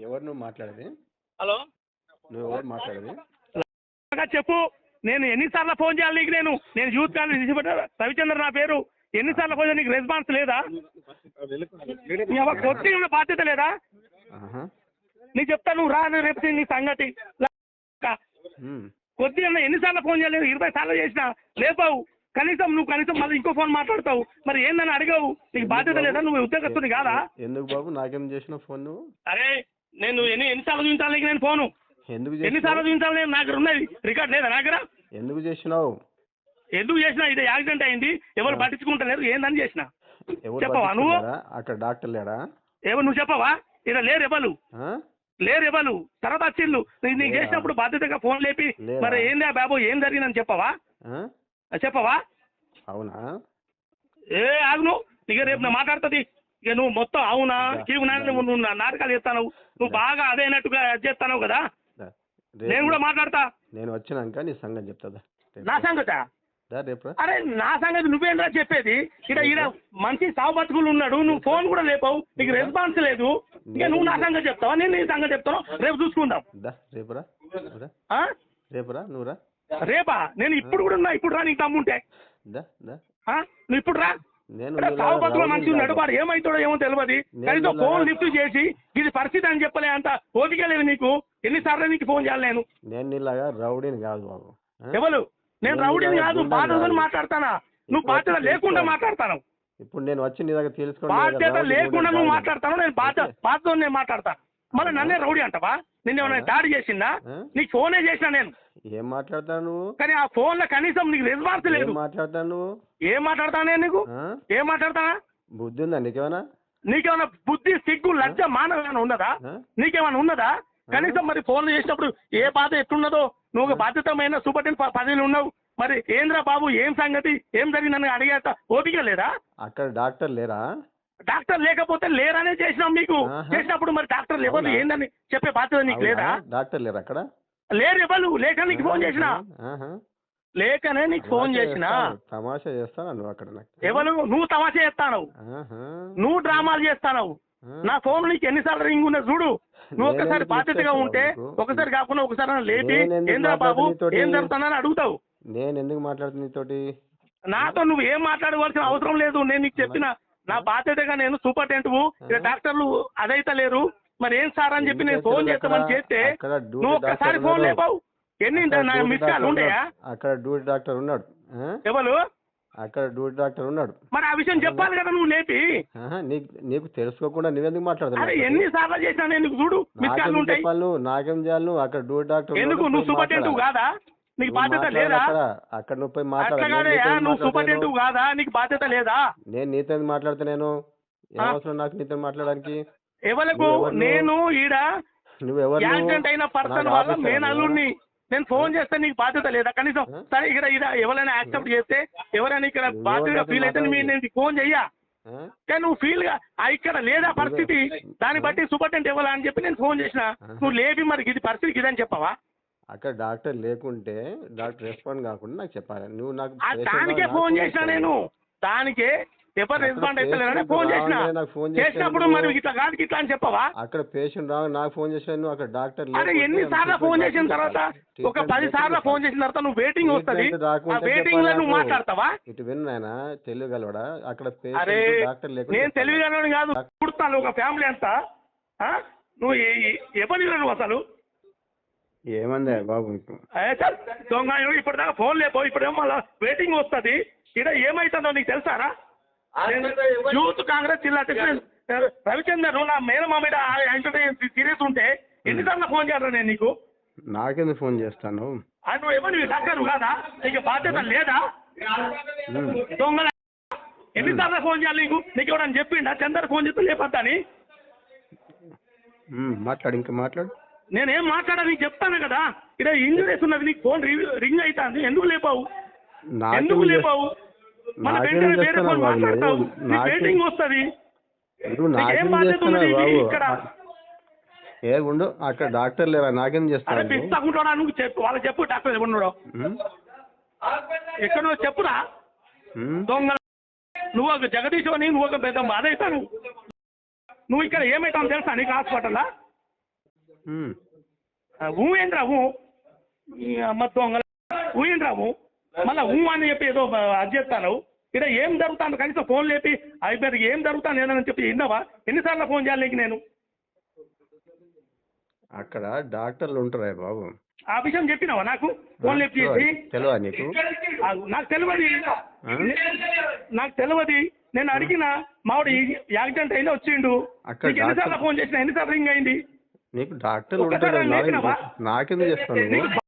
ఎవరు నువ్వు మాట్లాడేది? హలో, నువ్వు ఎవరు మాట్లాడేది? చెప్పు. నేను ఎన్నిసార్లు ఫోన్ చేయాలి నీకు? నేను యూత్ కాలేజ్ రవిచంద్ర నా పేరు. ఎన్నిసార్లు ఫోన్ చేయాలి? నీకు రెస్పాన్స్ లేదా? కొద్దిగా బాధ్యత లేదా? నీకు చెప్తా, నువ్వు రా రేపు నీ సంగతి. కొద్దిగా ఎన్నిసార్లు ఫోన్ చేయాలి? 20 సార్లు చేసినా లేపావు. కనీసం మళ్ళీ ఇంకో ఫోన్ మాట్లాడతావు. మరి ఏందని అడిగావు? నీకు బాధ్యత లేదా? నువ్వు ఉద్యోగస్తుని కాదా? ఎందుకు బాబు నాకేం చేసిన ఫోన్ నువ్వు? అరే నేను ఎన్నిసార్లు చూపించాలి నీకు? నేను ఫోను ఎన్నిసార్లు చూపించాలి? నేను నా దగ్గర ఉన్నది రికార్డ్ లేదా నా దగ్గర? ఎందుకు చేసినావు? ఎందుకు చేసినా? ఇది యాక్సిడెంట్ అయింది, ఎవరు పట్టించుకుంటలేరు, ఏందని చేసిన చెప్పవా నువ్వు? అక్కడ డాక్టర్ లేడా? ఎవరు నువ్వు చెప్పవా? ఇక్కడ లేరు ఎవరు తర్వాత వచ్చిళ్ళు. నీకు చేసినప్పుడు బాధ్యతగా ఫోన్ లేపి మరి ఏందా బాబు ఏం జరిగిందని చెప్పవా? అవునా? ఆగును. ఇక రేపు నేను మాట్లాడుతుంది. ఇక నువ్వు మొత్తం అవునా కీవునా నువ్వు నాటకాలు చేస్తావు. నువ్వు బాగా అదేనట్టుగా చేస్తావు కదా. నేను కూడా మాట్లాడతా. నేను వచ్చినాక నీ సంగతి చెప్తా. నా సంగతా? అరే నా సంగతి నువ్వేంద్రా చెప్పేది? ఇక్కడ మంచి సాగు బతుకులు ఉన్నాడు, నువ్వు ఫోన్ కూడా లేపావు, నీకు రెస్పాన్స్ లేదు. ఇక నువ్వు నా సంగతి చెప్తావా? నేను నీ సంగతి చెప్తాను. రేపు చూసుకుందాం. రేపా? నేను ఇప్పుడు కూడా ఉన్నా. ఇప్పుడు రా, నీకు తమ్ముంటే నువ్వు ఇప్పుడు రా. సాగు బతుకులు మంచి ఉన్నాడు, వాడు ఏమవుతాడో ఏమో తెలియదు. కనీసం ఫోన్ లిఫ్ట్ చేసి ఇది పరిస్థితి అని చెప్పలే అంత ఓపిక లేదు నీకు. ఎన్నిసార్లు నీకు ఫోన్ చేయాలి? నేను రౌడీని కాదు బాబు. ఎవరు? నేను రౌడీని కాదు, బాధ్యతను మాట్లాడతానా? నువ్వు బాధ్యత లేకుండా మాట్లాడతాను. ఇప్పుడు నేను వచ్చి నీ దగ్గర తెలుసుకో. బాధ్యత లేకుండా నువ్వు మాట్లాడతాను. నేను బాధ్యత నేను మాట్లాడతాను. మళ్ళీ నన్నే రౌడీ అంటావా? నిన్నేమన్నా దాడి చేసిందా? నీకు ఫోనే చేసినా నేను. ఏం మాట్లాడతాను నువ్వు? కానీ ఆ ఫోన్ లో కనీసం నీకు రెస్పాన్స్ లేదు. మాట్లాడతాను నువ్వు? ఏం మాట్లాడతాను నేను నీకు? ఏం మాట్లాడతానా? బుద్ధి ఉందా నీకేమన్నా బుద్ధి, సిగ్గు, లజ్జ, మానవ ఏమైనా ఉన్నదా? నీకేమైనా ఉన్నదా? కనీసం మరి ఫోన్ చేసినప్పుడు ఏ బాధ ఎట్లున్నదో నువ్వు ఒక బాధ్యతమైన సూపరింటెండెంట్ పదవిలో ఉన్నావు. మరి ఏంద్రా బాబు ఏం సంగతి, ఏం జరిగిందని అడిగేట ఓపిక లేదా? అక్కడ డాక్టర్ లేరా? డాక్టర్ లేకపోతే లేరనే చేసినాం మీకు. చేసినప్పుడు మరి డాక్టర్ ఎవరు ఏందని చెప్పే బాధ్యత నీకు లేదా? డాక్టర్ లేరు అక్కడ? లేరు ఎవరు? లేక నీకు ఫోన్ చేసిన లేకనే నీకు ఫోన్ చేసిన. తమాషా చేస్తాను నువ్వు అక్కడ? ఎవరు? నువ్వు తమాషా చేస్తాను, నువ్వు డ్రామాలు చేస్తాను. నా ఫోన్ నీకు ఎన్నిసార్లు రింగ్ ఉన్నది చూడు. నువ్వు ఒకసారి బాధ్యతగా ఉంటే ఒకసారి కాకుండా ఒకసారి లేపి ఏంద్రా బాబు ఏం జరుగుతుందని అడుగుతావు. నేను ఎందుకు మాట్లాడుతున్నా నీతోటి? నాతో నువ్వు ఏం మాట్లాడవలసిన అవసరం లేదు. నేను నీకు చెప్పిన నా బాధ్యతగా నేను సూపరింటెండెంట్, డాక్టర్లు అదైతే లేరు. మరి ఏం సార్ అని చెప్పి నేను ఫోన్ చేస్తామని చేస్తే నువ్వు ఒక్కసారి ఫోన్ లేపావు. ఎన్ని మిస్ కాల్ ఉండయా? అక్కడ డ్యూటీ డాక్టర్ ఉన్నాడు. ఎవరు? అక్కడ డ్యూటీ డాక్టర్ ఉన్నాడు. మరి ఆ విషయం చెప్పాలి కదా నువ్వు లేపి. నీకు తెలుసుకోకుండా నువ్వెందుకు మాట్లాడుతున్నావు? ఎన్నిసార్లు చేసినా నేను చూడు మిస్ కాల్ ఉంటాయి. నాకేం చేయాలి? నువ్వు అక్కడ డ్యూటీ డాక్టర్ ఎందుకు? నువ్వు సూపరింటెండెంట్ కాదా? నీకు బాధ్యత లేదా? అక్కడ నువ్వు నువ్వు సూపరింటెండెంట్ కాదా? నీకు బాధ్యత లేదా? నేను నీతో మాట్లాడతా. నేను ఏమవసరం నాకు నీతో మాట్లాడడానికి? ఎవరికి? నేను ఈడ యాక్సిడెంట్ అయిన పర్సన్ వల్ల నేను అల్లుడిని. నేను ఫోన్ చేస్తే నీకు బాధ్యత లేదా కనీసం? సరే ఇక్కడ ఎవరైనా యాక్సెప్ట్ చేస్తే ఎవరైనా ఇక్కడ బాధ్యతగా ఫీల్ అయితే నేను ఫోన్ చెయ్యా. కానీ నువ్వు ఫీల్ గా ఇక్కడ లేదా పరిస్థితి, దాన్ని బట్టి సూపరింటెండెంట్ ఇవ్వాలా అని చెప్పి నేను ఫోన్ చేసిన. నువ్వు లేపి మరి ఇది పరిస్థితి ఇదని చెప్పవా? అక్కడ డాక్టర్ లేకుంటే డాక్టర్ రెస్పాండ్ కాకుండా నాకు చెప్పాలి. నువ్వు నాకు దానికే ఫోన్ చేసిన. నేను దానికే ఎవరు రెస్పాండ్ అవుతలేరని ఫోన్ చేసిన. చేసినప్పుడు మరి ఇట్లా కాదు ఇట్లా అని చెప్పవా? అక్కడ పేషెంట్ నాకు ఫోన్ చేసిన. అక్కడ డాక్టర్ ఎన్నిసార్లు ఫోన్ చేసిన తర్వాత ఒక 10 సార్లు ఫోన్ చేసిన తర్వాత నువ్వు వెయిటింగ్ వస్తుంది. వెయిటింగ్ లో నువ్వు మాట్లాడతావా? ఇటు విను నాయన, తెలియగలవాడా? అక్కడ డాక్టర్ లేకుండా. నేను తెలియగలవాడు కాదు, పుడతాను ఒక ఫ్యామిలీ అంతా. నువ్వు ఎవరు నువ్వు అసలు? ఏమంది బాబు దొంగ ఇప్పటిదాకా ఫోన్ లేపో, ఇప్పుడేమో మళ్ళీ వెయిటింగ్ వస్తుంది. ఇక్కడ ఏమైతుందో నీకు తెలుసారా? యూత్ కాంగ్రెస్ జిల్లా రవిచందర్ నా మేనమామిడ సీరియస్ ఉంటే ఎన్నిసార్లు ఫోన్ చేయాలి నేను నీకు? నాకెందుకు ఫోన్ చేస్తాను? నువ్వు ఎవరు? డాక్టర్ కాదా? నీకు బాధ్యత లేదా? దొంగ ఎన్నిసార్లు ఫోన్ చేయాలి నీకు? నీకు ఎవడని చెప్పిండా చందర్ ఫోన్ చేస్తే లేపద్దని? మాట్లాడు, ఇంకా మాట్లాడు. నేనేం మాట్లాడా నీకు చెప్తాను కదా. ఇక్కడ ఇంజురీస్ ఉన్నది, నీకు ఫోన్ రింగ్ అవుతుంది. ఎందుకు లేపావు? ఎందుకు లేపావు? మన వెంటనే వేరే ఫోన్ మాట్లాడతావు. నీకు వెయిటింగ్ వస్తుంది. ఏం బాధ్యత ఉన్నది ఇక్కడ? ఏ ఉండు, అక్కడ డాక్టర్ లేవా? నాకేం చేస్తాను? పిస్తాకుంటాడా? నువ్వు చెప్పు, వాళ్ళకి చెప్పు డాక్టర్ ఎవరున్నాడో. ఎక్కడ చెప్పురా దొంగ. నువ్వు ఒక జగదీశ్ అని, నువ్వు ఒక పెద్ద బాధ అవుతావు. నువ్వు ఇక్కడ ఏమవుతావు తెలుసా నీకు హాస్పిటల్లా? ఊ ఏంద్రా ఊ ఈ అమ్మ దొంగ ఊ ఏంద్రా ఊ మళ్ళీ ఊ అని చెప్పి ఏదో అది చేస్తాను. ఇక్కడ ఏం జరుగుతాను కనీసం ఫోన్ లేపి అయిపోయి ఏం జరుగుతాను ఏదని చెప్పి విన్నావా? ఎన్నిసార్లు ఫోన్ చేయాలి నీకు నేను? అక్కడ డాక్టర్లు ఉంటారా బాబు? ఆ విషయం చెప్పినావా నాకు? ఫోన్ లేపి చేసి తెలియదా నీకు? నాకు తెలియదు, నాకు తెలియదు. నేను అడిగిన మావాడు యాక్సిడెంట్ అయింది వచ్చిండు. ఎన్నిసార్లు ఫోన్ చేసిన, ఎన్నిసార్లు రింగ్ అయింది? నీకు డాక్టర్లు ఉంటారు, నాకెందుకు చేస్తాను?